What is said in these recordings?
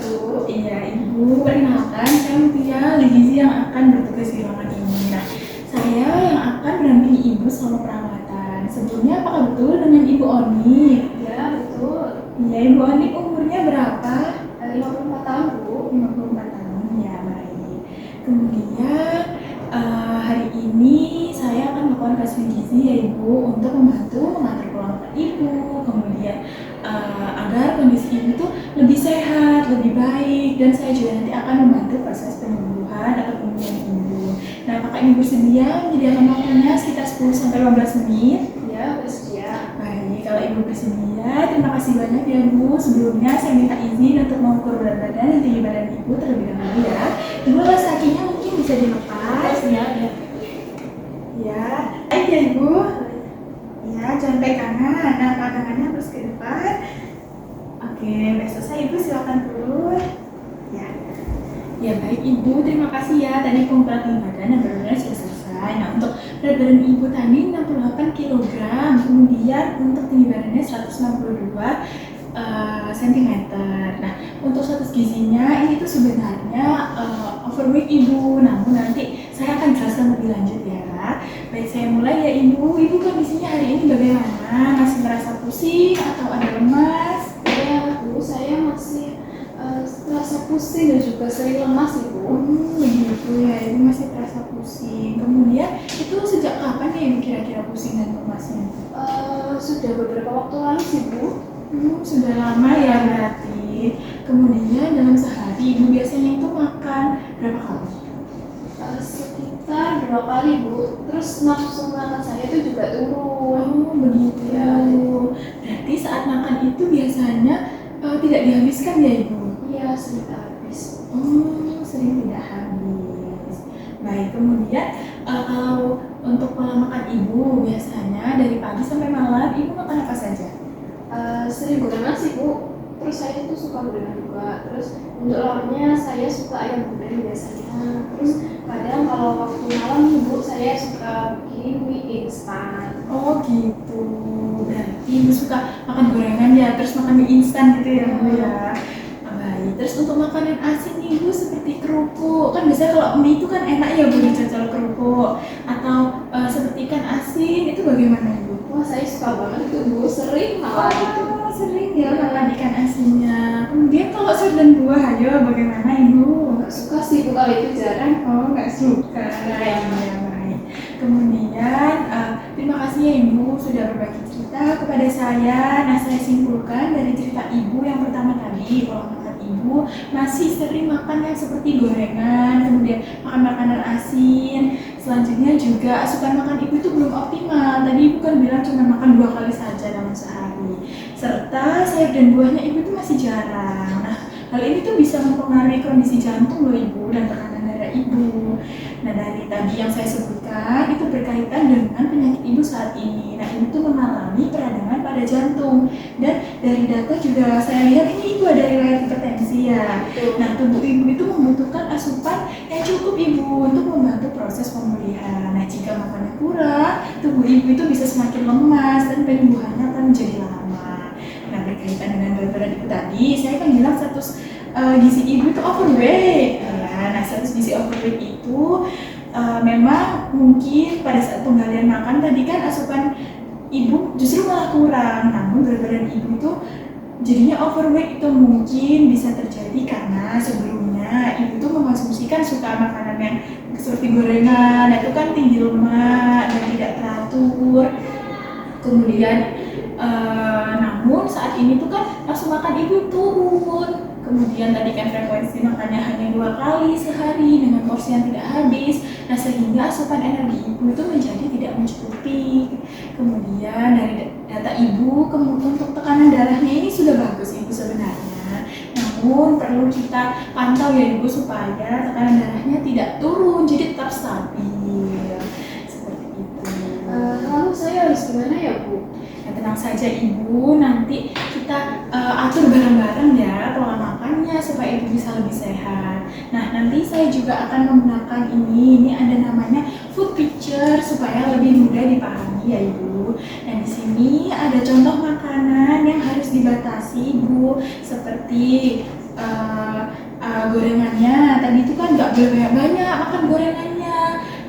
Bu. Iya Ibu, perkenalkan saya Mutia, ahli gizi yang akan bertugas di ruangan ini. Nah, saya yang akan mendampingi Ibu selama perawatan. Sebelumnya apakah betul dengan Ibu Oni? Ya, betul. Iya, Ibu Oni umurnya berapa? 54 tahun, Bu. 54 tahun, ya baik. Kemudian hari ini saya akan melakukan tes gizi ya Ibu untuk membantu mengatur pola makan Ibu, kemudian agar kondisi Ibu itu lebih sehat, lebih baik, dan saya juga nanti akan membantu proses penyembuhan atau pemulihan Ibu. Nah, apakah Ibu bersedia menyediakan waktunya sekitar 10-15 menit? Ya, bersedia. Baik, kalau Ibu bersedia, terima kasih banyak ya Bu. Sebelumnya saya minta izin untuk mengukur berat badan dan tinggi badan Ibu terlebih dahulu ya. Ibu alas kakinya mungkin bisa dilepas. Ya. Ya, baik ya Ibu. Ya, jangan kanan. Nah, tangannya terus ke depan. Oke, udah selesai Ibu, silakan turun. Ya. Ya baik Ibu, terima kasih ya. Tadi pengumpulan tinggi badan dan berat badan sudah selesai. Nah, untuk berat badan Ibu tadi 68 kg, kemudian untuk tinggi badannya 162 cm. Nah, untuk status gizinya ini tuh sebenarnya overweight Ibu, namun nanti saya akan jelaskan lebih lanjut ya. Baik, saya mulai ya Ibu. Ibu kondisinya hari ini bagaimana? Masih merasa pusing atau ada lemas? Ya, Bu, saya masih terasa pusing dan juga sering lemas, Ibu. Begitu ya, Ibu masih terasa pusing. Kemudian itu sejak kapan ya Ibu kira-kira pusing dan lemasnya? Sudah beberapa waktu lalu sih, Bu. Sudah lama ya berarti. Kemudian dalam sehari Ibu biasanya itu makan berapa kali? Sekitar 2 kali, Bu. Terus nafsu makan saya itu juga turun. Begitu ya. Berarti saat makan itu biasanya tidak dihabiskan ya Ibu? Iya, sering habis. Sering tidak habis. Baik, kemudian kalau untuk pola makan Ibu biasanya dari pagi sampai malam Ibu makan apa saja? Sering gorengan sih, Bu. Terus saya itu suka gorengan juga. Terus untuk lauknya saya suka ayam goreng biasanya. Terus kadang kalau waktu malam nih, Bu, saya suka bikin mie instan. Oh gitu. Berarti Ibu suka makan gorengan ya, terus makan mie instan gitu ya Bu ya. Baik. Terus untuk makanan asin Ibu seperti kerupuk. Kan biasanya kalau mie itu kan enak ya Bu dicocol kerupuk. Atau seperti ikan asin itu bagaimana Ibu? Wah, saya suka banget itu, Bu. Sering malah gitu. Sering ya makan ikan asinnya. Kemudian kalau sayur dan buah, ayo bagaimana Ibu? Nggak suka sih, Bu, kalau itu jarang. Nggak suka. Iya, baik. Kemudian terima kasih ya Ibu sudah berbagi cerita kepada saya. Nah, saya simpulkan dari cerita Ibu yang pertama tadi, pola makan Ibu masih sering makan yang seperti gorengan, kemudian makan makanan asin. Selanjutnya juga asupan makan Ibu itu belum optimal. Tadi Ibu kan bilang cuma makan 2 kali saja dalam sehari. Serta sayur dan buahnya Ibu itu masih jarang. Nah, hal ini tuh bisa mempengaruhi kondisi jantung loh Ibu dan tekanan darah Ibu. Nah, dari tadi yang saya sebutkan itu berkaitan dengan penyakit Ibu saat ini. Nah, Ibu tuh mengalami peradangan pada jantung. Dan dari data juga saya lihat ini Ibu ada riwayat hipertensi ya. Nah, tubuh Ibu itu membutuhkan asupan yang cukup Ibu untuk membantu proses pemulihan. Nah, jika makannya kurang, tubuh Ibu itu bisa semakin lemas dan penyembuhannya akan menjadi lama. Nah, berkaitan dengan berat badan Ibu tadi, saya kan bilang status gizi Ibu itu overweight. Ya, nah, status gizi overweight itu memang mungkin pada saat penggalian makan tadi kan asupan Ibu justru malah kurang. Namun berat badan Ibu itu jadinya overweight itu mungkin bisa terjadi karena sebelumnya Ibu tuh mengkonsumsikan suka makanan yang seperti gorengan, itu kan tinggi lemak dan tidak teratur. Kemudian namun saat ini tuh kan nafsu makan Ibu turun. Kemudian tadi kan frekuensi makannya hanya 2 kali sehari dengan porsi yang tidak habis. Nah, sehingga asupan energi Ibu itu menjadi tidak mencukupi. Kemudian dari data Ibu, untuk tekanan darahnya ini sudah bagus Ibu sebenarnya. Namun perlu kita pantau ya Ibu supaya tekanan darahnya tidak turun, jadi tetap stabil. Seperti itu. Lalu saya harus gimana ya, Bu? Ya, tenang saja Ibu, nanti kita atur bareng-bareng ya pola makannya supaya Ibu bisa lebih sehat. Nah, nanti saya juga akan menggunakan ini ada namanya food picture supaya lebih mudah dipahami ya Ibu. Nah, di sini ada contoh makanan yang harus dibatasi Ibu, seperti gorengannya. Tadi itu kan nggak boleh banyak-banyak makan gorengannya.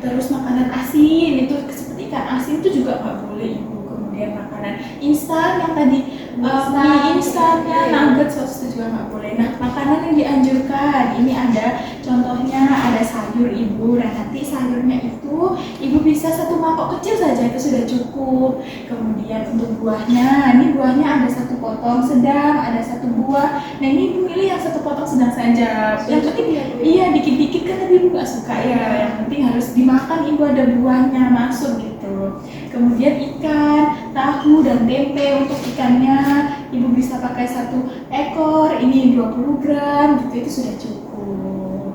Terus makanan asin itu seperti ikan asin itu juga nggak boleh ibu. Kemudian makanan instan yang tadi mie instannya, nuggets itu juga nggak boleh. Nah, makanan yang dianjurkan ini ada contohnya ada sayur ibu. Nah, nanti sayurnya itu ibu bisa 1 mangkok kecil saja itu sudah cukup. Kemudian untuk buahnya, ini buahnya ada 1 potong sedang, ada 1 buah. Nah, ini ibu pilih yang 1 potong sedang saja. Yang penting iya dikit-dikit kan tadi ibu nggak suka ya. Yang penting harus dimakan ibu ada buahnya masuk gitu. Kemudian ikan, tahu dan tempe. Untuk ikannya ibu bisa pakai 1 ekor, ini 20 gram gitu, itu sudah cukup.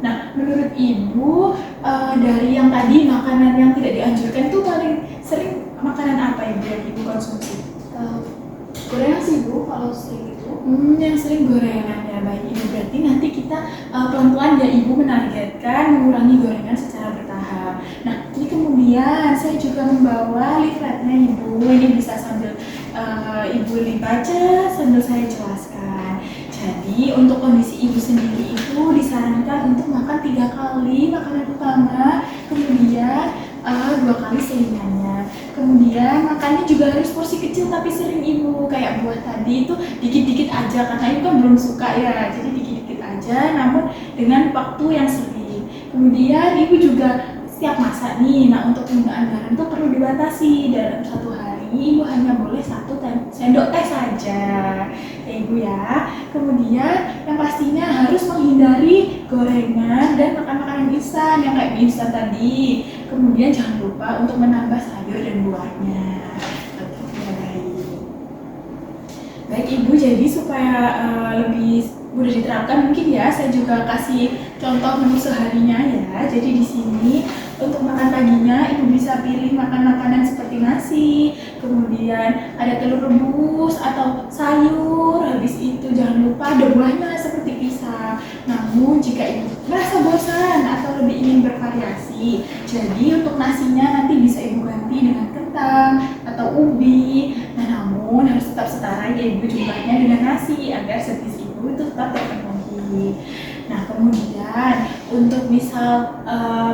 Nah, menurut ibu dari yang tadi makanan yang tidak dianjurkan itu paling sering makanan apa ibu yang ibu konsumsi? Gorengan sih bu, kalau sering itu. Yang sering gorengan ya, baik ibu. Berarti nanti kita pelan-pelan ya ibu menargetkan mengurangi gorengan secara bertahap. Nah, ini kemudian saya juga membawa leafletnya ibu. Ini bisa sambil ibu baca sambil saya jelaskan. Jadi untuk kondisi ibu sendiri itu disarankan untuk makan 3 kali makanan utama, kemudian 2 kali selingannya. Kemudian makannya juga harus porsi kecil tapi sering ibu, kayak buah tadi itu dikit-dikit aja karena ibu kan belum suka ya, jadi dikit-dikit aja namun dengan waktu yang sering. Kemudian ibu juga setiap masak nih, nah untuk penggunaan garam itu perlu dibatasi. Dalam 1 hari ibu hanya boleh 1 sendok teh saja ya ibu ya. Kemudian yang pastinya harus menghindari gorengan dan makan makanan instan yang kayak mie instan tadi. Kemudian jangan lupa untuk menambah sayur dan buahnya. Oke, baik. Baik ibu, jadi supaya lebih mudah diterapkan mungkin ya saya juga kasih contoh menu seharinya ya. Jadi di sini untuk makan paginya ibu bisa pilih makan makanan seperti nasi, kemudian ada telur rebus atau sayur. Habis itu jangan lupa ada buahnya seperti pisang. Namun jika ibu merasa bosan atau lebih ingin bervariasi, jadi untuk nasinya nanti bisa ibu ganti dengan kentang atau ubi. Nah, namun harus tetap setara ya ibu jumlahnya dengan nasi agar servis ibu itu tetap terpenuhi. Nah, kemudian untuk misal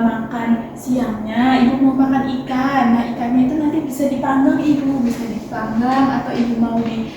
makan siangnya ibu mau makan ikan. Nah, ikannya itu nanti bisa dipanggang ibu, bisa dipanggang atau ibu mau di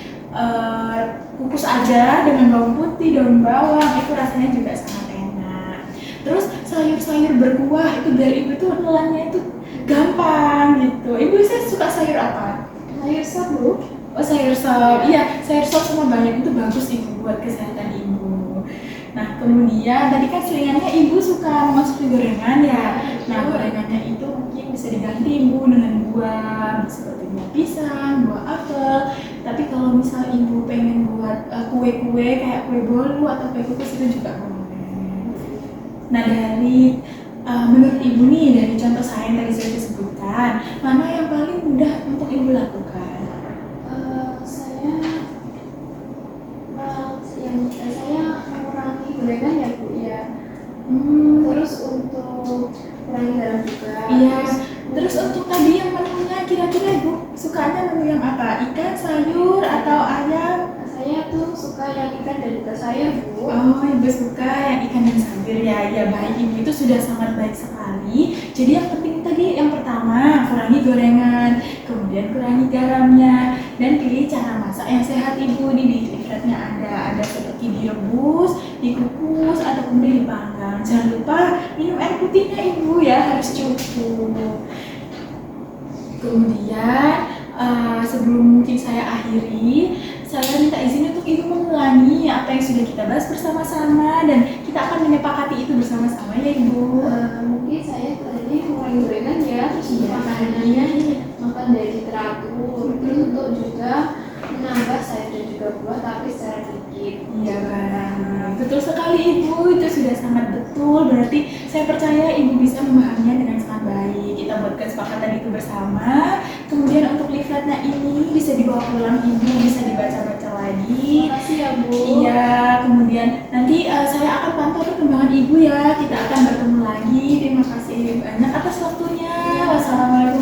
kukus aja dengan bawang putih, daun bawang, itu rasanya juga sangat enak. Terus sayur-sayur berkuah itu biar ibu tuh nelannya itu gampang gitu. Ibu saya suka sayur apa? Sayur sop bu. Oh, sayur sop. Iya, sayur sop sama bayam itu bagus ibu buat kesehatan ibu. Nah, kemudian tadi kan selingannya ibu suka mengonsumsi gorengan ya. Nah, gorengannya itu mungkin bisa diganti ibu dengan buah seperti buah pisang, buah apel. Tapi kalau misal ibu pengen buat kue-kue kayak kue bolu atau kue kukis itu juga boleh. Nah, dari menurut ibu nih dari contoh saya yang tadi saya sebutkan, mana yang paling mudah untuk ibu lakukan? Saya mengurangi gorengan ya bu ya. Terus untuk kurangi garam juga. Iya. Terus untuk tadi yang menunya kira-kira ibu sukanya menu yang apa? Ikan, sayur, atau ayam? Saya tuh suka yang ikan dan juga sayur bu. Oh, ibu suka yang ikan dan sayur ya. Ya baik, ibu itu sudah sangat baik sekali. Jadi yang penting tadi yang pertama kurangi gorengan, kemudian kurangi garamnya, dan pilih cara masak yang sehat ibu. Di leafletnya ada seperti direbus, dikukus, atau kemudian dipanggang. Jangan lupa minum air putihnya ibu ya, harus cukup. Kemudian sebelum mungkin saya akhiri, saya minta izin untuk ibu mengulangi apa yang sudah kita bahas bersama-sama dan kita akan menyepakati itu bersama-sama ya ibu. Mungkin saya tadi mengurangi gorengan ya, terus untuk makanannya makan dari teratur, terus untuk juga menambah sayur dan juga buah tapi secara dikit. Iya baik, betul sekali ibu, itu sudah sangat betul. Berarti saya percaya ibu bisa memahaminya dengan sangat baik. Kita buat kesepakatan itu bersama. Kemudian untuk leafletnya ini bisa dibawa pulang ibu, bisa dibaca-baca lagi. Terima kasih ya bu. Iya, kemudian nanti saya akan pantau perkembangan ibu ya. Kita akan bertemu lagi. Terima kasih banyak atas waktunya. Wassalamualaikum